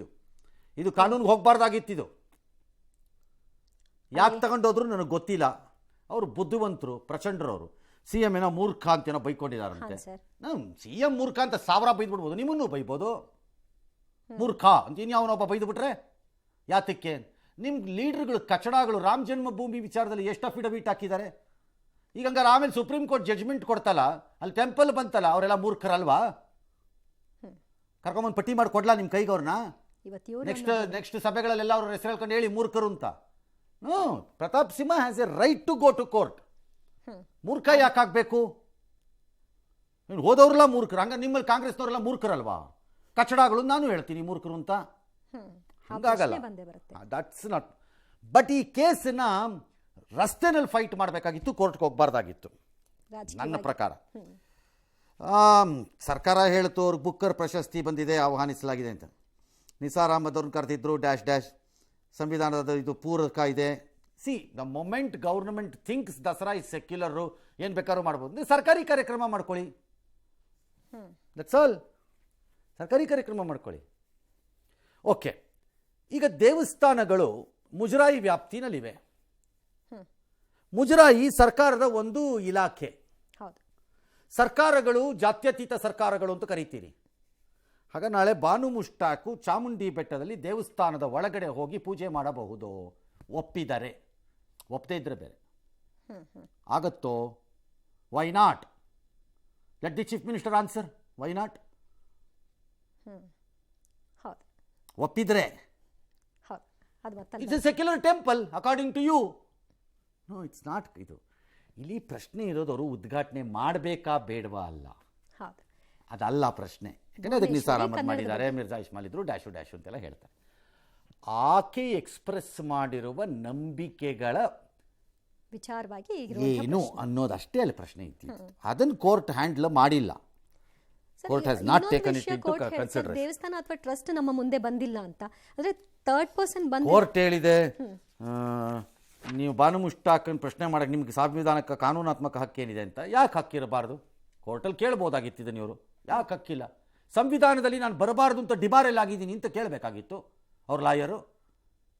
ಇದು ಕಾನೂನಿಗೆ ಹೋಗಬಾರ್ದಾಗಿತ್ತಿದು. ಯಾಕೆ ತಗೊಂಡೋದ್ರು ನನಗೆ ಗೊತ್ತಿಲ್ಲ. ಅವರು ಬುದ್ಧಿವಂತರು, ಪ್ರಚಂಡರವರು. ಸಿ ಎಂ ಏನೋ ಮೂರ್ಖ ಅಂತೇನೋ ಬೈಕೊಂಡಿದ್ದಾರಂತೆ. ಸರ್. ಸಿ ಎಂ ಮೂರ್ಖ ಅಂತ 1000 ಬೈದ್ಬಿಡ್ಬೋದು, ನಿಮ್ಮನ್ನು ಬೈಬೋದು. ಮೂರ್ಖ ಅಂತ ಇನ್ಯಾವನೊಬ್ಬ ಬೈದು ಬಿಟ್ರೆ ಯಾತಕ್ಕೆ? ನಿಮ್ಮ ಲೀಡರ್ಗಳು ಕಚಡಗಳು ರಾಮ ಜನ್ಮಭೂಮಿ ವಿಚಾರದಲ್ಲಿ ಎಷ್ಟು ಅಫಿಡವಿಟ್ ಹಾಕಿದ್ದಾರೆ. ಈಗ ಹಂಗಾರೆ ಆಮೇಲೆ ಸುಪ್ರೀಂ ಕೋರ್ಟ್ ಜಡ್ಜ್ಮೆಂಟ್ ಕೊಡ್ತಲ್ಲ, ಅಲ್ಲಿ ಟೆಂಪಲ್ ಬಂತಲ್ಲ, ಅವರೆಲ್ಲ ಮೂರ್ಖರಲ್ವಾ? ಕರ್ಕೊಂಬಂದು ಪಟ್ಟಿ ಮಾಡಿ ಕೊಡ್ಲಾ ನಿಮ್ಮ ಕೈಗೆ ಅವ್ರನ್ನ? ನೆಕ್ಸ್ಟ್ ಸಭೆಗಳಲ್ಲೆಲ್ಲ ಅವ್ರ ಹೆಸರು ಹೇಳ್ಕೊಂಡು ಹೇಳಿ ಮೂರ್ಖರು ಅಂತ. Pratap Simha has a right to go to court. ಮೂರ್ಖ ಯಾಕಾಗಬೇಕು? ಹೋದವ್ರೆಲ್ಲ ಮೂರ್ಖರು, ಹಂಗ ನಿಮ್ಮಲ್ಲಿ ಕಾಂಗ್ರೆಸ್ನವರೆಲ್ಲ ಮೂರ್ಖರಲ್ವಾ? ಕಚಡಗಳು ನಾನು ಹೇಳ್ತೀನಿ ಮೂರ್ಖರು ಅಂತ. ಹಂಗಾಗಲ್ಲ, ದಟ್ಸ್ ನಾಟ್. ಬಟ್ ಈ ಕೇಸನ್ನ ರಸ್ತೆನಲ್ಲಿ ಫೈಟ್ ಮಾಡಬೇಕಾಗಿತ್ತು, ಕೋರ್ಟ್ಗೆ ಹೋಗಬಾರ್ದಾಗಿತ್ತು ನನ್ನ ಪ್ರಕಾರ. ಸರ್ಕಾರ ಹೇಳ್ತು ಅವ್ರಿಗೆ ಬುಕ್ಕರ್ ಪ್ರಶಸ್ತಿ ಬಂದಿದೆ, ಆಹ್ವಾನಿಸಲಾಗಿದೆ ಅಂತ. ನಿಸಾರ್ ಅಹಮದ್ ಅವ್ರನ್ನ ಕರೆದಿದ್ರು, ಡ್ಯಾಶ್ ಡ್ಯಾಶ್ ಸಂವಿಧಾನದ ಇದು ಪೂರಕ ಇದೆ. See the moment government thinks Dasara is secular, ಏನು ಬೇಕಾದ್ರೂ ಮಾಡ್ಬೋದು. ನೀವು ಸರ್ಕಾರಿ ಕಾರ್ಯಕ್ರಮ ಮಾಡ್ಕೊಳ್ಳಿ, ದಟ್ಸ್ ಆಲ್. ಸರ್ಕಾರಿ ಕಾರ್ಯಕ್ರಮ ಮಾಡ್ಕೊಳ್ಳಿ. ಓಕೆ, ಈಗ ದೇವಸ್ಥಾನಗಳು ಮುಜರಾಯಿ ವ್ಯಾಪ್ತಿನಲ್ಲಿವೆ. ಮುಜರಾಯಿ ಸರ್ಕಾರದ ಒಂದು ಇಲಾಖೆ. ಸರ್ಕಾರಗಳು ಜಾತ್ಯತೀತ ಸರ್ಕಾರಗಳು ಅಂತ ಕರಿತೀರಿ. ಆಗ ನಾಳೆ ಬಾನು ಮುಷ್ತಾಕು ಚಾಮುಂಡಿ ಬೆಟ್ಟದಲ್ಲಿ ದೇವಸ್ಥಾನದ ಒಳಗಡೆ ಹೋಗಿ ಪೂಜೆ ಮಾಡಬಹುದು, ಒಪ್ಪಿದರೆ. ಒಪ್ಪದೇ ಇದ್ರೆ ಬೇರೆ ಆಗತ್ತೋ? Why not? Let the chief minister answer. Why not? ಒಪ್ಪಿದ್ರೆ it's a secular temple according to you. No, it's not. ಇದು ಇಲ್ಲಿ ಪ್ರಶ್ನೆ ಇರೋದು ಅವರು ಉದ್ಘಾಟನೆ ಮಾಡಬೇಕಾ ಬೇಡವಾ ಅಲ್ಲ, ಅದಲ್ಲ ಪ್ರಶ್ನೆ. ಯಾಕಂದರೆ ಅದಕ್ಕೆ ನಿಸಾರ್ ಅಹಮದ್ ಮಾಡಿದ್ದಾರೆ, ಮಿರ್ಜಾ ಇಸ್ಮಾಯಿಲ್ ಇದ್ರು, ಡ್ಯಾಶು ಡ್ಯಾಶು ಅಂತೆಲ್ಲ ಹೇಳ್ತಾರೆ. ಆಕೆ ಎಕ್ಸ್ಪ್ರೆಸ್ ಮಾಡಿರುವ ನಂಬಿಕೆಗಳ ವಿಚಾರವಾಗಿ ಏನು ಅನ್ನೋದಷ್ಟೇ ಅಲ್ಲಿ ಪ್ರಶ್ನೆ ಇತ್ತು. ಅದನ್ನು ಕೋರ್ಟ್ ಹ್ಯಾಂಡಲ್ ಮಾಡಿಲ್ಲ. Court has not taken it into consideration. ದೇವಸ್ಥಾನ ಅಥವಾ ಟ್ರಸ್ಟ್ ನಮ್ಮ ಮುಂದೆ ಬಂದಿಲ್ಲ ಅಂತ ಅಂದ್ರೆ ಥರ್ಡ್ ಪರ್ಸನ್ ಬಂದು ಕೋರ್ಟ್ ಹೇಳಿದೆ, ನೀವು ಬಾನು ಮುಷ್ತಾಕನ್ ಪ್ರಶ್ನೆ ಮಾಡಕ್ಕೆ ನಿಮ್ಗೆ ಸಂವಿಧಾನಕ್ಕೆ ಕಾನೂನಾತ್ಮಕ ಹಕ್ಕೇನಿದೆ ಅಂತ. ಯಾಕೆ ಹಕ್ಕಿರಬಾರ್ದು? ಕೋರ್ಟಲ್ಲಿ ಕೇಳ್ಬೋದಾಗಿತ್ತು ನೀವು. ಯಾಕೆ ಹಕ್ಕಿಲ್ಲ? ಸಂವಿಧಾನದಲ್ಲಿ ನಾನು ಬರಬಾರ್ದು ಅಂತ ಡಿಬಾರಲ್ಲಿ ಆಗಿದ್ದೀನಿ ಅಂತ ಕೇಳಬೇಕಾಗಿತ್ತು ಅವ್ರ ಲಾಯರು.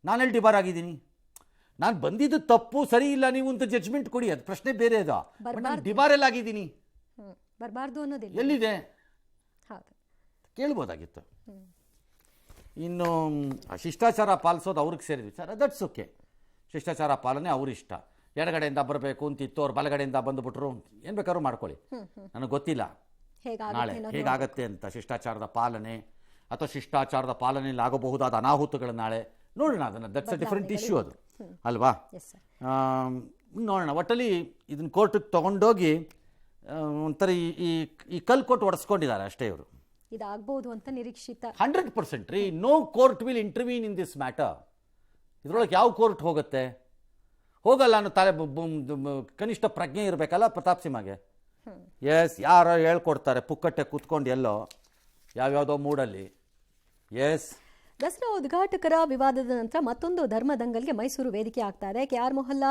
ನಾನೆಲ್ಲಿ ಡಿಬಾರ್ ಆಗಿದ್ದೀನಿ? ನಾನು ಬಂದಿದ್ದು ತಪ್ಪು, ಸರಿ ಇಲ್ಲ ನೀವು ಅಂತ ಜಡ್ಜ್ಮೆಂಟ್ ಕೊಡಿ, ಅದು ಪ್ರಶ್ನೆ ಬೇರೆ ಅದ. ನಾನು ಡಿಬಾರಲ್ಲಿ ಆಗಿದ್ದೀನಿ, ಬರಬಾರ್ದು ಅನ್ನೋದಿಲ್ಲ, ಎಲ್ಲಿದೆ ಕೇಳ್ಬೋದಾಗಿತ್ತು. ಇನ್ನು ಶಿಷ್ಟಾಚಾರ ಪಾಲಿಸೋದು ಅವ್ರಿಗೆ ಸೇರಿದ ವಿಚಾರ, ದಟ್ಸ್ ಓಕೆ. ಶಿಷ್ಟಾಚಾರ ಪಾಲನೆ ಅವ್ರಿಷ್ಟ. ಎಡಗಡೆಯಿಂದ ಬರಬೇಕು ಅಂತಿತ್ತು, ಅವ್ರು ಬಲಗಡೆಯಿಂದ ಬಂದುಬಿಟ್ರು, ಏನು ಬೇಕಾದ್ರೂ ಮಾಡ್ಕೊಳ್ಳಿ, ನನಗೆ ಗೊತ್ತಿಲ್ಲ ನಾಳೆ ಹೇಗಾಗತ್ತೆ ಅಂತ. ಶಿಷ್ಟಾಚಾರದ ಪಾಲನೆ ಅಥವಾ ಶಿಷ್ಟಾಚಾರದ ಪಾಲನೆಯಲ್ಲಿ ಆಗಬಹುದಾದ ಅನಾಹುತಗಳು ನಾಳೆ ನೋಡೋಣ. ಅದನ್ನು ದಟ್ಸ್ ಅ ಡಿಫ್ರೆಂಟ್ ಇಶ್ಯೂ ಅದು, ಅಲ್ವಾ? ನೋಡೋಣ. ಒಟ್ಟಲ್ಲಿ ಇದನ್ನ ಕೋರ್ಟಿಗೆ ತೊಗೊಂಡೋಗಿ ಒಂಥರ ಈ ಕಲ್ ಕೊಟ್ಟು ಒಡಿಸ್ಕೊಂಡಿದ್ದಾರೆ ಅಷ್ಟೇ ಇವರು. ಇದಾಗಬಹುದು ಅಂತ ನಿರೀಕ್ಷಿತ 100% ರೀ. No court will intervene in this matter. ಇದರೊಳಗೆ ಯಾವ ಕೋರ್ಟ್ ಹೋಗುತ್ತೆ? ಹೋಗಲ್ಲ ಅನ್ನೋ ತಲೆ ಕನಿಷ್ಠ ಪ್ರಜ್ಞೆ ಇರಬೇಕಲ್ಲ ಪ್ರತಾಪ್ ಸಿಂಹಗೆ. ಎಸ್, ಯಾರೋ ಹೇಳ್ಕೊಡ್ತಾರೆ ಪುಕ್ಕಟ್ಟೆ ಕೂತ್ಕೊಂಡು ಎಲ್ಲೋ ಯಾವ್ಯಾವುದೋ ಮೂಡಲ್ಲಿ. ಎಸ್, ದಸರಾ ಉದ್ಘಾಟಕರ ವಿವಾದದ ನಂತರ ಮತ್ತೊಂದು ಧರ್ಮ ದಂಗಲ್ಗೆ ಮೈಸೂರು ವೇದಿಕೆ ಆಗ್ತಾ ಇದೆ. ಕೆಆರ್ ಮೊಹಲ್ಲಾ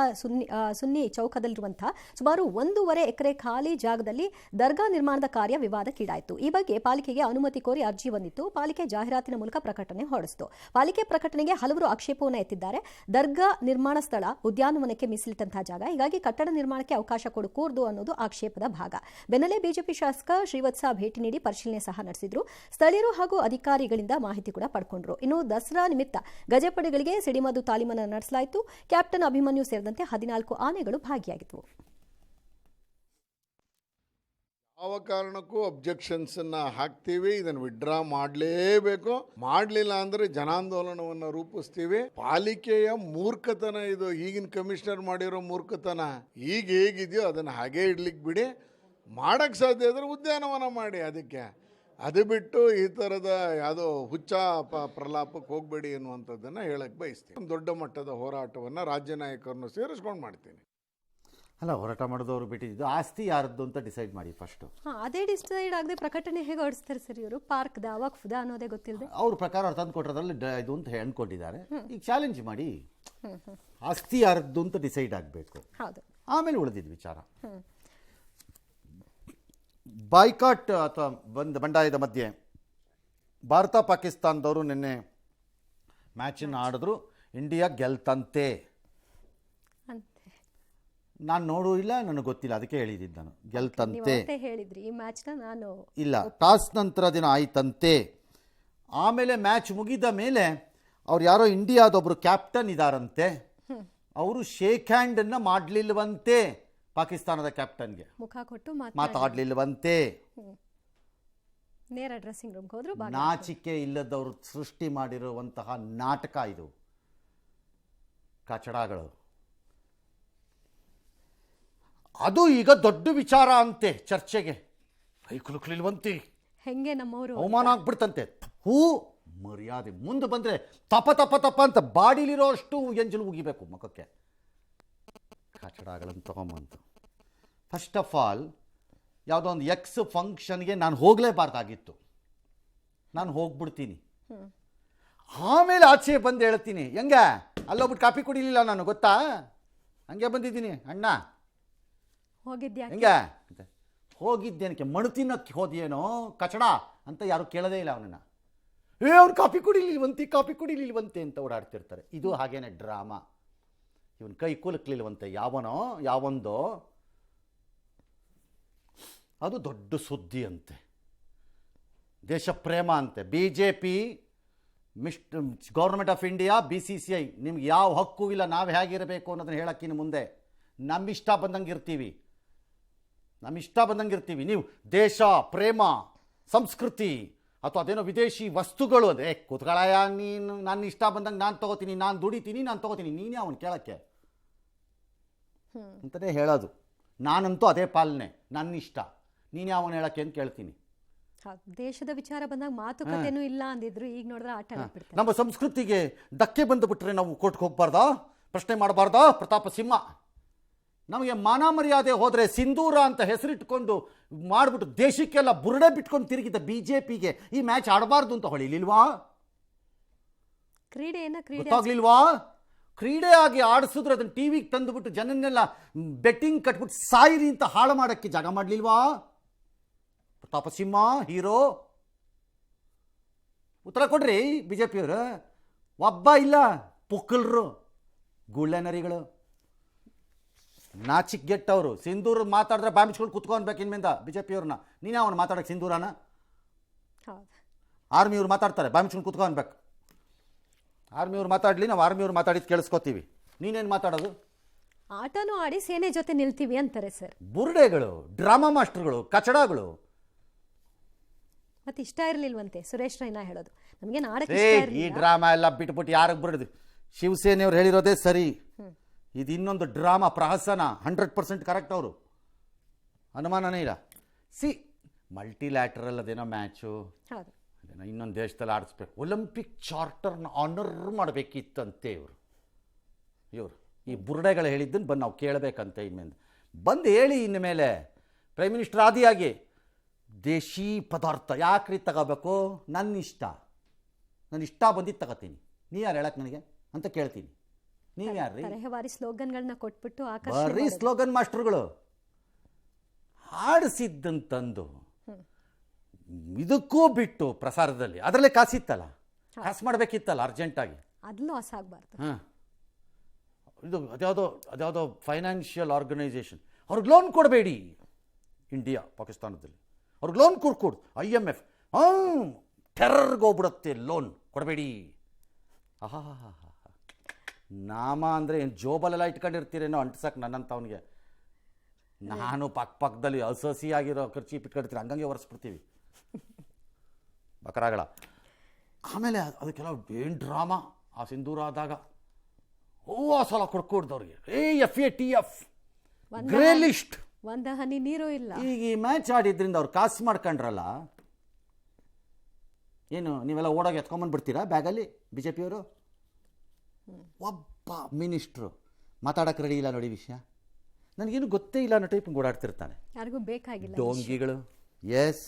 ಸುನ್ನಿ ಚೌಕದಲ್ಲಿರುವಂತಹ ಸುಮಾರು 1.5 ಎಕರೆ ಖಾಲಿ ಜಾಗದಲ್ಲಿ ದರ್ಗಾ ನಿರ್ಮಾಣದ ಕಾರ್ಯ ವಿವಾದಕ್ಕೀಡಾಯಿತು. ಈ ಬಗ್ಗೆ ಪಾಲಿಕೆಗೆ ಅನುಮತಿ ಕೋರಿ ಅರ್ಜಿ ಬಂದಿತ್ತು. ಪಾಲಿಕೆ ಜಾಹೀರಾತಿನ ಮೂಲಕ ಪ್ರಕಟಣೆ ಹೊರಡಿಸಿತು. ಪಾಲಿಕೆ ಪ್ರಕಟಣೆಗೆ ಹಲವರು ಆಕ್ಷೇಪವನ್ನು ಎತ್ತಿದ್ದಾರೆ. ದರ್ಗಾ ನಿರ್ಮಾಣ ಸ್ಥಳ ಉದ್ಯಾನವನಕ್ಕೆ ಮೀಸಲಿಟ್ಟಂತಹ ಜಾಗ, ಹೀಗಾಗಿ ಕಟ್ಟಡ ನಿರ್ಮಾಣಕ್ಕೆ ಅವಕಾಶ ಕೊಡಕೂಡದು ಅನ್ನೋದು ಆಕ್ಷೇಪದ ಭಾಗ. ಬೆನ್ನಲ್ಲೇ ಬಿಜೆಪಿ ಶಾಸಕ ಶ್ರೀವತ್ಸ ಭೇಟಿ ನೀಡಿ ಪರಿಶೀಲನೆ ಸಹ ನಡೆಸಿದ್ರು. ಸ್ಥಳೀಯರು ಹಾಗೂ ಅಧಿಕಾರಿಗಳಿಂದ ಮಾಹಿತಿ ಕೂಡ ಪಡ್ಕೊಂಡ್ರು. ಇನ್ನು ದಸರಾ ನಿಮಿತ್ತ ಗಜಪಡೆಗಳಿಗೆ ಸಿಡಿಮದ್ದು ತಾಲೀಮನ್ನು ನಡೆಸಲಾಯಿತು. ಕ್ಯಾಪ್ಟನ್ ಅಭಿಮನ್ಯು ಸೇರಿದಂತೆ 14 ಆನೆಗಳು ಭಾಗಿಯಾಗಿದ್ವು. ಯಾವ ಕಾರಣಕ್ಕೂ ಅಬ್ಜೆಕ್ಷನ್ಸ್ ಅನ್ನ ಹಾಕ್ತೀವಿ, ಇದನ್ನು ವಿಡ್ರಾ ಮಾಡಲೇಬೇಕು. ಮಾಡಲಿಲ್ಲ ಅಂದ್ರೆ ಜನಾಂದೋಲನವನ್ನು ರೂಪಿಸ್ತೀವಿ. ಪಾಲಿಕೆಯ ಮೂರ್ಖತನ ಇದು. ಈಗಿನ ಕಮಿಷನರ್ ಮಾಡಿರೋ ಮೂರ್ಖತನ. ಈಗ ಹೇಗಿದೆಯೋ ಅದನ್ನು ಹಾಗೇ ಇಡ್ಲಿಕ್ಕೆ ಬಿಡಿ. ಮಾಡಕ್ಕೆ ಸಾಧ್ಯ ಇದ್ರೆ ಉದ್ಯಾನವನ ಮಾಡಿ. ಅದಕ್ಕೆ ಅದು ಬಿಟ್ಟು ಈ ಥರದ ಯಾವುದೋ ಹುಚ್ಚ ಪ್ರಲಾಪಕ್ಕೆ ಹೋಗಬೇಡಿ ಅನ್ನುವಂಥದ್ದನ್ನು ಹೇಳಕ್ಕೆ ಬಯಸ್ತೀನಿ. ದೊಡ್ಡ ಮಟ್ಟದ ಹೋರಾಟವನ್ನು ರಾಜ್ಯ ನಾಯಕರನ್ನು ಸೇರಿಸ್ಕೊಂಡು ಮಾಡ್ತೀನಿ. ಅಲ್ಲ, ಹೋರಾಟ ಮಾಡೋದವ್ರು ಬಿಟ್ಟಿದ್ದು ಆಸ್ತಿ ಯಾರದ್ದು ಅಂತ ಡಿಸೈಡ್ ಮಾಡಿ ಫಸ್ಟು. ಅದೇ ಡಿಸೈಡ್ ಆಗದೆ ಪ್ರಕಟಣೆ ಹೇಗೆ ಹೊರಡಿಸ್ತಾರೆ ಸರ್ ಇವರು? ಪಾರ್ಕ್ದ ವಕ್ಫ್ದ ಅನ್ನೋದೇ ಗೊತ್ತಿಲ್ಲದೆ ಅವ್ರ ಪ್ರಕಾರ ಅವ್ರು ತಂದು ಕೊಟ್ಟರಲ್ಲಿ ಇದು ಅಂತ ಅನ್ಕೊಂಡಿದ್ದಾರೆ. ಈಗ ಚಾಲೆಂಜ್ ಮಾಡಿ ಆಸ್ತಿ ಯಾರದ್ದು ಅಂತ ಡಿಸೈಡ್ ಆಗಬೇಕು, ಆಮೇಲೆ ಉಳಿದಿದ್ದು ವಿಚಾರ. ಬಾಯ್ಕಾಟ್ ಅಥವಾ ಬಂಡಾಯದ ಮಧ್ಯೆ ಭಾರತ ಪಾಕಿಸ್ತಾನದವರು ನಿನ್ನೆ ಮ್ಯಾಚನ್ನು ಆಡಿದ್ರು. ಇಂಡಿಯಾ ಗೆಲ್ತಂತೆ. ನಾನು ನೋಡೂ ಇಲ್ಲ, ನನಗೆ ಗೊತ್ತಿಲ್ಲ, ಅದಕ್ಕೆ ಹೇಳಿದ್ದು ನಾನು. ನೀವು ಗೆಲ್ತಂತೆ ಮತ್ತೆ ಹೇಳಿದ್ರಿ ಈ ಮ್ಯಾಚ್ನ ನಾನು ಇಲ್ಲ, ಟಾಸ್ ನಂತರ ದಿನ ಆಯ್ತಂತೆ. ಆಮೇಲೆ ಮ್ಯಾಚ್ ಮುಗಿದ ಮೇಲೆ ಅವ್ರು ಯಾರೋ ಇಂಡಿಯಾದೊಬ್ಬರು ಕ್ಯಾಪ್ಟನ್ ಇದ್ದಾರಂತೆ, ಅವರು ಶೇಕ್ ಹ್ಯಾಂಡನ್ನು ಮಾಡಲಿಲ್ವಂತೆ ಪಾಕಿಸ್ತಾನದ ಕ್ಯಾಪ್ಟನ್ಗೆ, ಮುಖ ಕೊಟ್ಟು ಮಾತಾಡಲಿಲ್ವಂತೆ. ನೇರ ಡ್ರೆಸ್ಸಿಂಗ್ ರೂಮ್ಗೆ ಹೋದ್ರು. ನಾಚಿಕೆ ಇಲ್ಲದವರು ಸೃಷ್ಟಿ ಮಾಡಿರುವಂತಹ ನಾಟಕ ಇದು, ಕಚಡಗಳು. ಅದು ಈಗ ದೊಡ್ಡ ವಿಚಾರ ಅಂತೆ ಚರ್ಚೆಗೆ. ಕೈ ಕುಲುಕಲಿಲ್ವಂತೆ, ಹೆಂಗೆ ನಮ್ಮವರು ಅವಮಾನ ಆಗ್ಬಿಡ್ತಂತೆ. ಹೂ ಮರ್ಯಾದೆ ಮುಂದೆ ಬಂದರೆ ತಪ ತಪ ತಪ ಅಂತ ಬಾಡಿಲಿರೋ ಅಷ್ಟು ಎಂಜಲು ಉಗಿಬೇಕು ಮುಖಕ್ಕೆ. ಕಚಡಗಳನ್ನು ತಗೊಂಬಂತು. ಫಸ್ಟ್ ಆಫ್ ಆಲ್ ಯಾವುದೋ ಒಂದು ಎಕ್ಸ್ ಫಂಕ್ಷನ್ಗೆ ನಾನು ಹೋಗಲೇಬಾರ್ದಾಗಿತ್ತು, ನಾನು ಹೋಗ್ಬಿಡ್ತೀನಿ. ಆಮೇಲೆ ಆಚೆ ಬಂದು ಹೇಳ್ತೀನಿ, ಹೆಂಗ ಅಲ್ಲೋಗ್ಬಿಟ್ಟು ಕಾಫಿ ಕುಡಿಲಿಲ್ಲ ನಾನು, ಗೊತ್ತಾ, ಹಂಗೆ ಬಂದಿದ್ದೀನಿ ಅಣ್ಣ, ಹೋಗಿದ್ಯಾ ಹೆಂಗೆ ಹೋಗಿದ್ದೇನಕ್ಕೆ, ಮಣ್ಣು ತಿನ್ನೋಕ್ಕೆ ಹೋದೇನೋ ಕಚಡ ಅಂತ ಯಾರು ಕೇಳದೇ ಇಲ್ಲ ಅವನನ್ನು. ಅವ್ನು ಕಾಫಿ ಕುಡಿಲಿಲ್ವಂತೆ ಅಂತ ಓಡಾಡ್ತಿರ್ತಾರೆ. ಇದು ಹಾಗೇನೆ ಡ್ರಾಮಾ. ಇವನು ಕೈ ಕುಲುಕ್ಲಿಲ್ವಂತೆ ಯಾವೊಂದೋ, ಅದು ದೊಡ್ಡ ಸುದ್ದಿ ಅಂತೆ, ದೇಶ ಪ್ರೇಮ ಅಂತೆ. BJP, government of India, BCCI ನಿಮ್ಗೆ ಯಾವ ಹಕ್ಕು ಇಲ್ಲ ನಾವು ಹೇಗಿರಬೇಕು ಅನ್ನೋದನ್ನ ಹೇಳಕ್ಕಿನ್ನು ಮುಂದೆ. ನಮ್ಮಿಷ್ಟ ಬಂದಂಗೆ ಇರ್ತೀವಿ. ನೀವು ದೇಶ ಪ್ರೇಮ, ಸಂಸ್ಕೃತಿ ಅಥವಾ ಅದೇನೋ ವಿದೇಶಿ ವಸ್ತುಗಳು, ಅದೇ ಕೂತ್ಗಳಾಯ, ನೀನು ನನ್ನ ಇಷ್ಟ ಬಂದಂಗೆ ನಾನು ತೊಗೋತೀನಿ, ನಾನು ದುಡಿತೀನಿ, ನಾನು ತೊಗೋತೀನಿ, ನೀನೇ ಅವನು ಕೇಳೋಕ್ಕೆ ಅಂತಲೇ ಹೇಳೋದು. ನಾನಂತೂ ಅದೇ ಪಾಲನೆ, ನನ್ನ ಇಷ್ಟ, ನೀನೇ ಅವನು ಹೇಳೋಕ್ಕೆ ಅಂತ ಕೇಳ್ತೀನಿ. ದೇಶದ ವಿಚಾರ ಬಂದಾಗ ಮಾತುಕತೆನೂ ಇಲ್ಲ ಅಂದಿದ್ರು, ಈಗ ನೋಡಿದ್ರೆ ಆಟ ಆಡ್ಬಿಡ್ತಾರೆ. ನಮ್ಮ ಸಂಸ್ಕೃತಿಗೆ ಧಕ್ಕೆ ಬಂದುಬಿಟ್ರೆ ನಾವು ಕೋರ್ಟ್ಗೆ ಹೋಗ್ಬಾರ್ದಾ, ಪ್ರಶ್ನೆ ಮಾಡಬಾರ್ದಾ? ಪ್ರತಾಪ ಸಿಂಹ ನಮಗೆ ಮಾನ ಮರ್ಯಾದೆ ಹೋದರೆ ಸಿಂಧೂರ ಅಂತ ಹೆಸರಿಟ್ಕೊಂಡು ಮಾಡಿಬಿಟ್ಟು ದೇಶಕ್ಕೆಲ್ಲ ಬುರುಡೆ ಬಿಟ್ಕೊಂಡು ತಿರುಗಿದ್ದ BJPಗೆ ಈ ಮ್ಯಾಚ್ ಆಡಬಾರ್ದು ಅಂತ ಹೊಳಿಲಿಲ್ವಾ? ಗೊತ್ತಾಗ್ಲಿಲ್ವಾ? ಕ್ರೀಡೆ ಆಗಿ ಆಡಿಸಿದ್ರೆ ಅದನ್ನು ಟಿವಿಗೆ ತಂದುಬಿಟ್ಟು ಜನನ್ನೆಲ್ಲ ಬೆಟ್ಟಿಂಗ್ ಕಟ್ಬಿಟ್ಟು ಸಾಯಿರಿ ಅಂತ ಹಾಳು ಮಾಡೋಕ್ಕೆ ಜಾಗ ಮಾಡಲಿಲ್ವಾ? ಪ್ರತಾಪ ಸಿಂಹ ಹೀರೋ. ಉತ್ತರ ಕೊಡ್ರಿ BJPಯವರು. ಒಬ್ಬ ಇಲ್ಲ, ಪುಕ್ಕಲ್ರು, ಗುಳ್ಳೆನರಿಗಳು, ನಾಚಿಗೆಟ್ಟವರು. ಸಿಂಧೂರ್ ಮಾತಾಡಿದ್ರೆ ಬಾಂಬಿಸ್ಕೊಂಡು ಕುತ್ಕೊಳ್ಬೇಕು ಇನ್ಮೇಲೆ BJPಯವ್ರನ್ನ. ನೀನೇ ಅವನು ಮಾತಾಡೋಕ್ಕೆ ಸಿಂಧೂರನ? ಆರ್ಮಿಯವ್ರು ಮಾತಾಡ್ತಾರೆ, ಬಾಂಬಿಸ್ಕೊಂಡು ಕುತ್ಕೊಳ್ಬೇಕು. ಆರ್ಮಿಯವ್ರು ಮಾತಾಡಲಿ, ನಾವು ಆರ್ಮಿಯವ್ರು ಮಾತಾಡಿದ್ದು ಕೇಳಿಸ್ಕೊತೀವಿ. ನೀನೇನು ಮಾತಾಡೋದು? ಆಟನೂ ಆಡಿ ಸೇನೆ ಜೊತೆ ನಿಲ್ತೀವಿ ಅಂತಾರೆ ಸರ್. ಬುರುಡೆಗಳು, ಡ್ರಾಮಾ ಮಾಸ್ಟರ್ಗಳು, ಕಚಡಗಳು. ಮತ್ತೆ ಇಷ್ಟ ಇರಲಿಲ್ವಂತೆ ಸುರೇಶ್ ರೈನಾ ಹೇಳೋದು, ನಮಗೆ ಈ ಡ್ರಾಮಾ ಎಲ್ಲ ಬಿಟ್ಬಿಟ್ಟು ಯಾರಿಗೆ ಬರೋದು? ಶಿವಸೇನೆಯವ್ರು ಹೇಳಿರೋದೇ ಸರಿ. ಇದು ಇನ್ನೊಂದು ಡ್ರಾಮಾ, ಪ್ರಹಸನ. 100% ಕರೆಕ್ಟ್ ಅವರು, ಅನುಮಾನನೇ ಇಲ್ಲ. ಮಲ್ಟಿಲ್ಯಾಟ್ರಲ್ ಅದೇನೋ ಮ್ಯಾಚು, ಅದೇನೋ ಇನ್ನೊಂದು ದೇಶದಲ್ಲಿ ಆಡಿಸ್ಬೇಕು. ಒಲಿಂಪಿಕ್ ಚಾರ್ಟರ್ನ ಆನರ್ ಮಾಡಬೇಕಿತ್ತಂತೆ ಇವರು. ಈ ಬುರುಡೆಗಳು ಹೇಳಿದ್ದನ್ನು ಬಂದು ನಾವು ಕೇಳಬೇಕಂತೆ. ಇನ್ಮೇಲೆ ಬಂದು ಹೇಳಿ, ಇನ್ನು ಮೇಲೆ ಪ್ರೈಮ್ ಮಿನಿಸ್ಟರ್ ಆದಿಯಾಗಿ ದೇಶಿ ಪದಾರ್ಥ ಯಾಕ್ರಿ ತಗೋಬೇಕು? ನನ್ನ ಇಷ್ಟ ಬಂದಿದ್ದು ತಗೋತೀನಿ, ನೀ ಯಾರು ಹೇಳಕ್ಕೆ ನನಗೆ ಅಂತ ಕೇಳ್ತೀನಿ. ನೀವು ಯಾರ್ರಿ? ಸ್ಲೋಗನ್ಗಳನ್ನ ಕೊಟ್ಬಿಟ್ಟು ಬರೀ ಸ್ಲೋಗನ್ ಮಾಸ್ಟರ್ಗಳು ಆಡಿಸಿದ್ದಂತಂದು ಇದಕ್ಕೂ ಬಿಟ್ಟು ಪ್ರಸಾರದಲ್ಲಿ ಅದರಲ್ಲೇ ಕಾಸಿತ್ತಲ್ಲ, ಕಾಸು ಮಾಡಬೇಕಿತ್ತಲ್ಲ ಅರ್ಜೆಂಟಾಗಿ. ಅದು ಲಾಸ್ ಆಗಬಾರ್ದು. ಇದು ಅದ್ಯಾವುದೋ ಫೈನಾನ್ಷಿಯಲ್ ಆರ್ಗನೈಸೇಷನ್, ಅವ್ರಿಗೆ ಲೋನ್ ಕೊಡಬೇಡಿ. ಇಂಡಿಯಾ ಪಾಕಿಸ್ತಾನದಲ್ಲಿ ಅವ್ರಿಗೆ ಲೋನ್ ಕೊಡು. IMF ಟೆರರ್ಗೆ ಹೋಗ್ಬಿಡುತ್ತೆ, ಲೋನ್ ಕೊಡಬೇಡಿ. ನಾಮ ಅಂದರೆ ಏನು ಜೋಬಲೆಲ್ಲ ಇಟ್ಕೊಂಡಿರ್ತೀರೇನೋ ಅಂಟ್ಸಕ್ಕೆ ನನ್ನಂಥವನಿಗೆ. ನಾನು ಪಕ್ಕದಲ್ಲಿ ಹಸಿಯಾಗಿರೋ ಖರ್ಚಿ ಇಟ್ಕೊಂಡಿರ್ತೀರಿ, ಹಂಗಂಗೆ ಒರೆಸ್ಬಿಡ್ತೀವಿ ಬಕರಾಗಳ. ಆಮೇಲೆ ಅದಕ್ಕೆಲ್ಲ ಏನು ಡ್ರಾಮಾ. ಆ ಸಿಂಧೂರ ಆದಾಗ ಆ ಸಲ ಕೊಡ್ಕೊಡ್ದವ್ರಿಗೆ FATF ಗ್ರೇ ಲಿಸ್ಟ್, ಒಂದು ಹನಿ ನೀರು ಇಲ್ಲ. ಈಗ ಈ ಮ್ಯಾಚ್ ಆಡಿದ್ರಿಂದ ಅವ್ರು ಕಾಸು ಮಾಡ್ಕೊಂಡ್ರಲ್ಲ, ಏನು ನೀವೆಲ್ಲ ಓಡೋಗಿ ಎತ್ಕೊಂಬಂದ್ಬಿಡ್ತೀರಾ ಬ್ಯಾಗಲ್ಲಿ BJPಯವರು? ಒಬ್ಬ ಮಿನಿಸ್ಟ್ರು ಮಾತಾಡಕ್ಕೆ ರೆಡಿ ಇಲ್ಲ ನೋಡಿ ವಿಷಯ, ನನಗೇನು ಗೊತ್ತೇ ಇಲ್ಲ ಅನ್ನೋ ಟೈಪ್ ಓಡಾಡ್ತಿರ್ತಾನೆ. ಯಾರಿಗೂ ಬೇಕಾಗಿಲ್ಲ ಡೋಂಗಿಗಳು. ಎಸ್